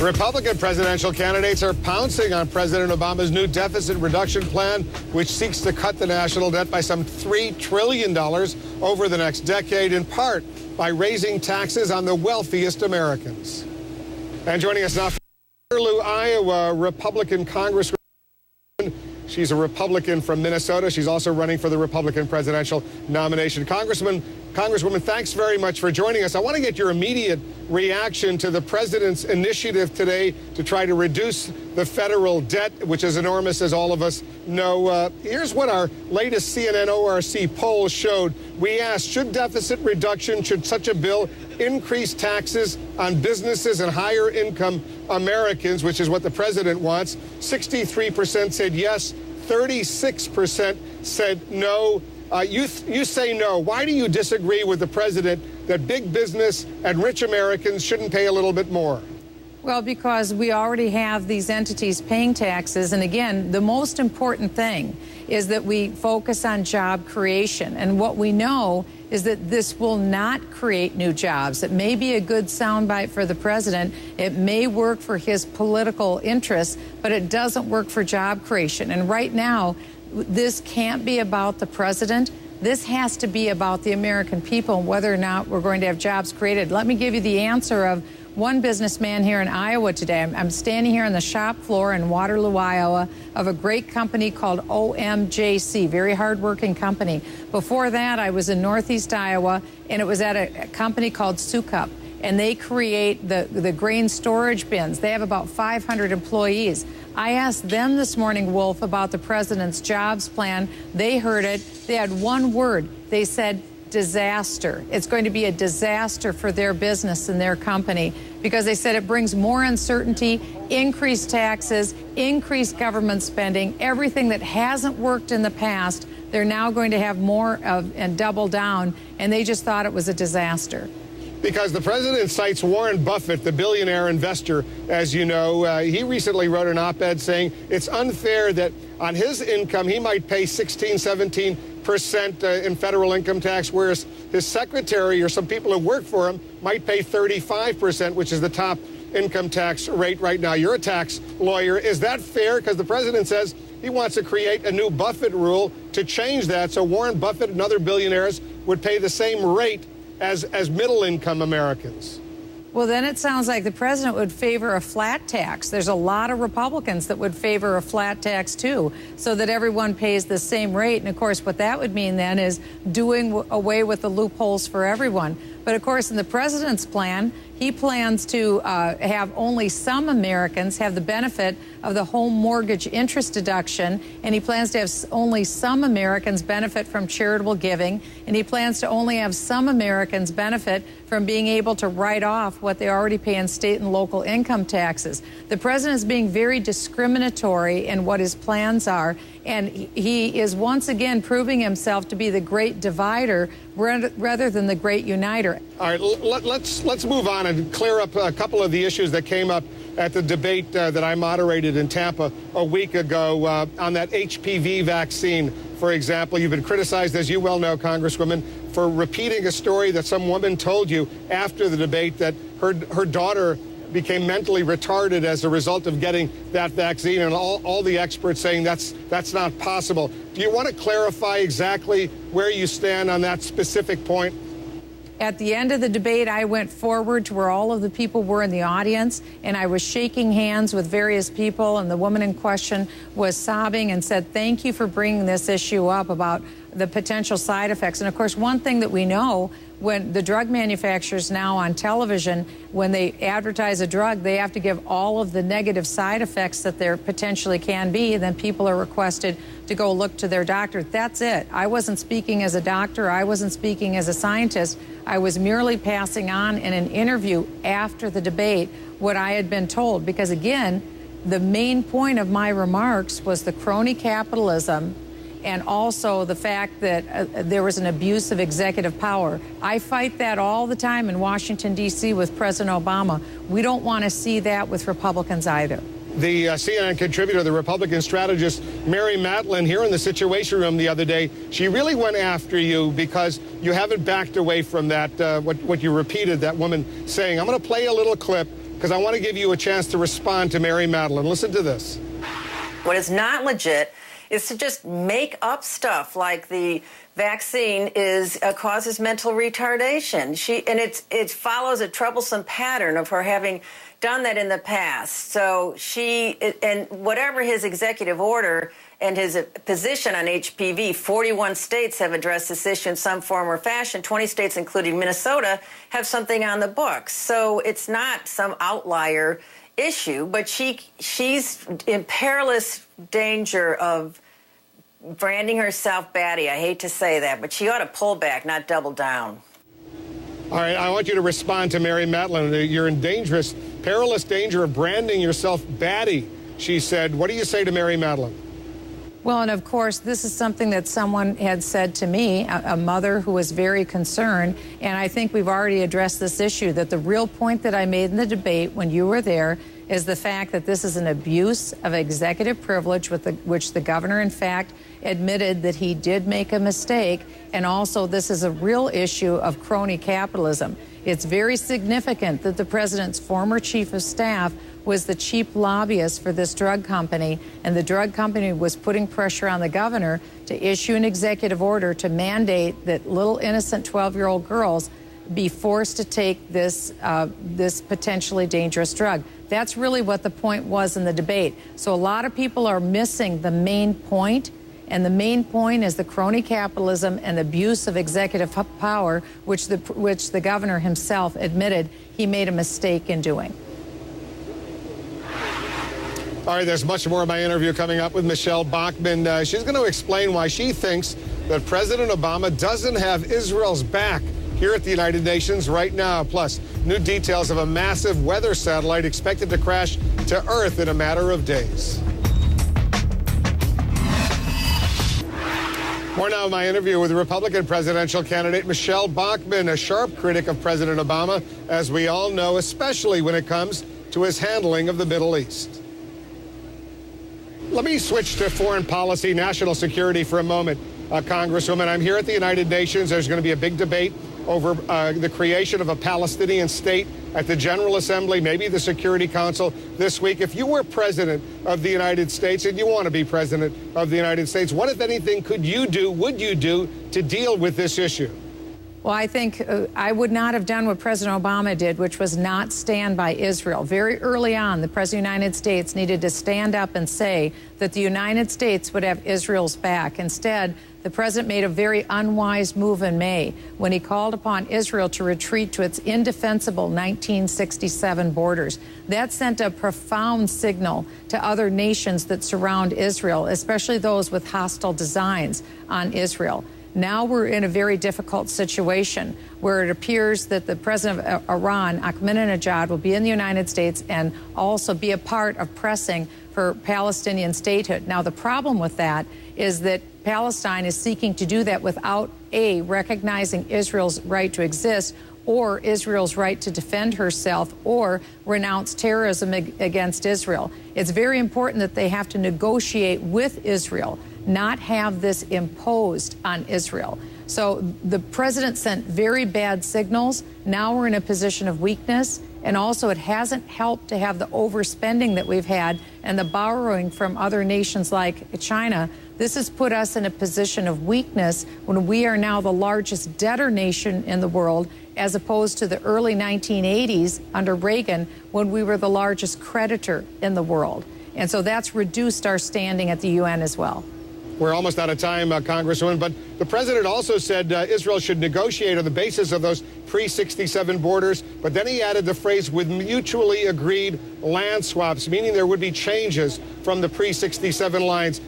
Republican presidential candidates are pouncing on President Obama's new deficit reduction plan, which seeks to cut the national debt by some $3 trillion over the next decade, in part by raising taxes on the wealthiest Americans. And joining us now from Waterloo, Iowa, Republican Congresswoman. She's a Republican from Minnesota. She's also running for the Republican presidential nomination. Congresswoman, thanks very much for joining us. I want to get your immediate reaction to the president's initiative today to try to reduce the federal debt, which is enormous, as all of us know. Here's what our latest CNN ORC poll showed. We asked, should such a bill increase taxes on businesses and higher income Americans, which is what the president wants? 63% said yes, 36% said no. You say no. Why do you disagree with the president that big business and rich Americans shouldn't pay a little bit more? Well, because we already have these entities paying taxes. And again, the most important thing is that we focus on job creation. And what we know is that this will not create new jobs. It may be a good soundbite for the president. It may work for his political interests, but it doesn't work for job creation. And right now, this can't be about the president. This has to be about the American people and whether or not we're going to have jobs created. Let me give you the answer of one businessman here in Iowa today. I'm standing here on the shop floor in Waterloo, Iowa, of a great company called OMJC, very hardworking company. Before that, I was in Northeast Iowa, and it was at a company called Sukup, and they create the grain storage bins. They have about 500 employees. I asked them this morning, Wolf, about the president's jobs plan. They heard it. They had one word. They said disaster. It's going to be a disaster for their business and their company because they said it brings more uncertainty, increased taxes, increased government spending, everything that hasn't worked in the past. They're now going to have more of and double down, and they just thought it was a disaster. Because the president cites Warren Buffett, the billionaire investor, as you know. He recently wrote an op-ed saying it's unfair that on his income he might pay 17% in federal income tax, whereas his secretary or some people who work for him might pay 35%, which is the top income tax rate right now. You're a tax lawyer. Is that fair? Because the president says he wants to create a new Buffett rule to change that so Warren Buffett and other billionaires would pay the same rate as middle-income Americans. Well, then it sounds like the president would favor a flat tax. There's a lot of Republicans that would favor a flat tax, too, so that everyone pays the same rate. And, of course, what that would mean then is doing away with the loopholes for everyone. But, of course, in the president's plan, he plans to have only some Americans have the benefit of the home mortgage interest deduction, and he plans to have only some Americans benefit from charitable giving, and he plans to only have some Americans benefit from being able to write off what they already pay in state and local income taxes. The president is being very discriminatory in what his plans are, and he is once again proving himself to be the great divider rather than the great uniter. All right, let's move on and clear up a couple of the issues that came up at the debate that I moderated in Tampa a week ago on that HPV vaccine. For example, you've been criticized, as you well know, Congresswoman, for repeating a story that some woman told you after the debate that her daughter became mentally retarded as a result of getting that vaccine, and all the experts saying that's not possible. Do you want to clarify exactly where you stand on that specific point? At the end of the debate, I went forward to where all of the people were in the audience, and I was shaking hands with various people, and the woman in question was sobbing and said, thank you for bringing this issue up about the potential side effects. And, of course, one thing that we know, when the drug manufacturers now on television, when they advertise a drug, they have to give all of the negative side effects that there potentially can be, and then people are requested to go look to their doctor. That's it. I wasn't speaking as a doctor. I wasn't speaking as a scientist. I was merely passing on in an interview after the debate what I had been told, because, again, the main point of my remarks was the crony capitalism and also the fact that there was an abuse of executive power. I fight that all the time in Washington, D.C. with President Obama. We don't want to see that with Republicans either. The CNN contributor, the Republican strategist, Mary Matlin, here in the Situation Room the other day, she really went after you because you haven't backed away from that, what you repeated, that woman saying. I'm going to play a little clip because I want to give you a chance to respond to Mary Madeline. Listen to this. What is not legit is to just make up stuff like the vaccine causes mental retardation. It follows a troublesome pattern of her having done that in the past. So and whatever his executive order and his position on HPV, 41 states have addressed this issue in some form or fashion. 20 states, including Minnesota, have something on the books. So it's not some outlier issue, but she's in perilous danger of branding herself batty. I hate to say that, but she ought to pull back, not double down. All right, I want you to respond to Mary Madeline. You're in perilous danger of branding yourself batty, she said. What do you say to Mary Madeline? Well, and of course, this is something that someone had said to me, a mother who was very concerned. And I think we've already addressed this issue, that the real point that I made in the debate when you were there is the fact that this is an abuse of executive privilege, which the governor, in fact, admitted that he did make a mistake. And also, this is a real issue of crony capitalism. It's very significant that the president's former chief of staff was the chief lobbyist for this drug company, and the drug company was putting pressure on the governor to issue an executive order to mandate that little innocent 12-year-old girls be forced to take this potentially dangerous drug. That's really what the point was in the debate. So a lot of people are missing the main point, and the main point is the crony capitalism and abuse of executive power, which the governor himself admitted he made a mistake in doing. All right, there's much more of my interview coming up with Michele Bachmann. She's going to explain why she thinks that President Obama doesn't have Israel's back here at the United Nations right now. Plus, new details of a massive weather satellite expected to crash to Earth in a matter of days. More now of my interview with Republican presidential candidate Michele Bachmann, a sharp critic of President Obama, as we all know, especially when it comes to his handling of the Middle East. Let me switch to foreign policy, national security for a moment, Congresswoman. I'm here at the United Nations. There's going to be a big debate over the creation of a Palestinian state at the General Assembly, maybe the Security Council this week. If you were president of the United States, and you want to be president of the United States, what, if anything, would you do to deal with this issue? Well, I think I would not have done what President Obama did, which was not stand by Israel. Very early on, the President of the United States needed to stand up and say that the United States would have Israel's back. Instead, the president made a very unwise move in May when he called upon Israel to retreat to its indefensible 1967 borders. That sent a profound signal to other nations that surround Israel, especially those with hostile designs on Israel. Now we're in a very difficult situation where it appears that the president of Iran, Ahmadinejad, will be in the United States and also be a part of pressing for Palestinian statehood. Now, the problem with that is that Palestine is seeking to do that without, A, recognizing Israel's right to exist, or Israel's right to defend herself, or renounce terrorism against Israel. It's very important that they have to negotiate with Israel, not have this imposed on Israel. So the president sent very bad signals. Now we're in a position of weakness. And also, it hasn't helped to have the overspending that we've had and the borrowing from other nations like China. This has put us in a position of weakness when we are now the largest debtor nation in the world, as opposed to the early 1980s under Reagan, when we were the largest creditor in the world. And so that's reduced our standing at the UN as well. We're almost out of time, Congresswoman, but the president also said Israel should negotiate on the basis of those pre-67 borders, but then he added the phrase with mutually agreed land swaps, meaning there would be changes from the pre-67 lines.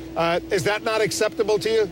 Is that not acceptable to you?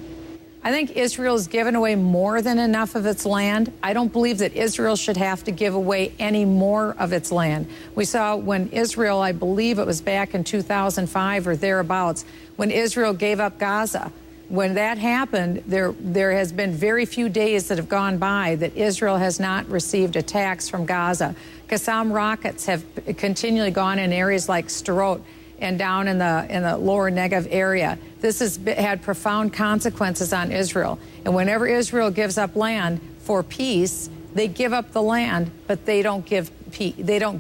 I think Israel's given away more than enough of its land. I don't believe that Israel should have to give away any more of its land. We saw when Israel, I believe it was back in 2005 or thereabouts, when Israel gave up Gaza. When that happened, there has been very few days that have gone by that Israel has not received attacks from Gaza. Qassam rockets have continually gone in areas like Sderot and down in the lower Negev area. This has had profound consequences on Israel. And whenever Israel gives up land for peace, they give up the land, but they don't give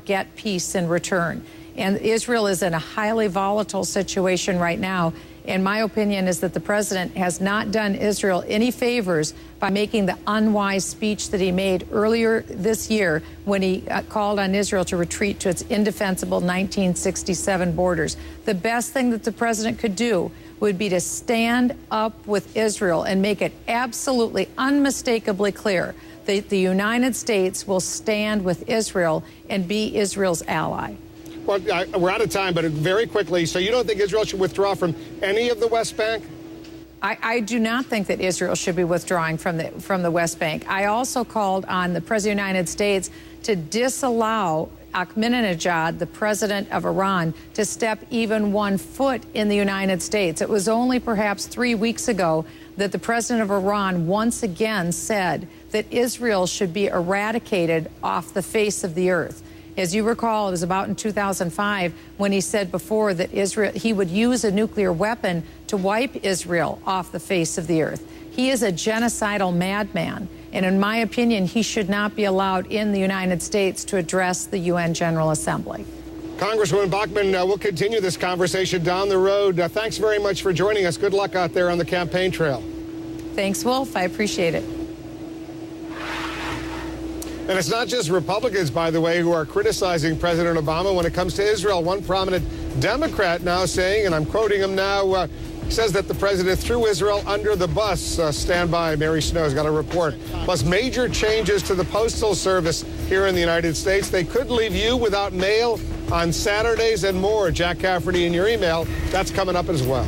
get peace in return. And Israel is in a highly volatile situation right now. And my opinion is that the president has not done Israel any favors by making the unwise speech that he made earlier this year when he called on Israel to retreat to its indefensible 1967 borders. The best thing that the president could do would be to stand up with Israel and make it absolutely unmistakably clear that the United States will stand with Israel and be Israel's ally. Well, we're out of time, but very quickly, so you don't think Israel should withdraw from any of the West Bank? I do not think that Israel should be withdrawing from the West Bank. I also called on the President of the United States to disallow Ahmadinejad, the president of Iran, to step even 1 foot in the United States. It was only perhaps 3 weeks ago that the president of Iran once again said that Israel should be eradicated off the face of the earth. As you recall, it was about in 2005 when he said before that he would use a nuclear weapon to wipe Israel off the face of the earth. He is a genocidal madman, and in my opinion, he should not be allowed in the United States to address the UN General Assembly. Congresswoman Bachmann, we'll continue this conversation down the road. Thanks very much for joining us. Good luck out there on the campaign trail. Thanks, Wolf. I appreciate it. And it's not just Republicans, by the way, who are criticizing President Obama when it comes to Israel. One prominent Democrat now saying, and I'm quoting him now, says that the president threw Israel under the bus. Stand by. Mary Snow's got a report. Plus major changes to the Postal Service here in the United States. They could leave you without mail on Saturdays and more. Jack Cafferty in your email. That's coming up as well.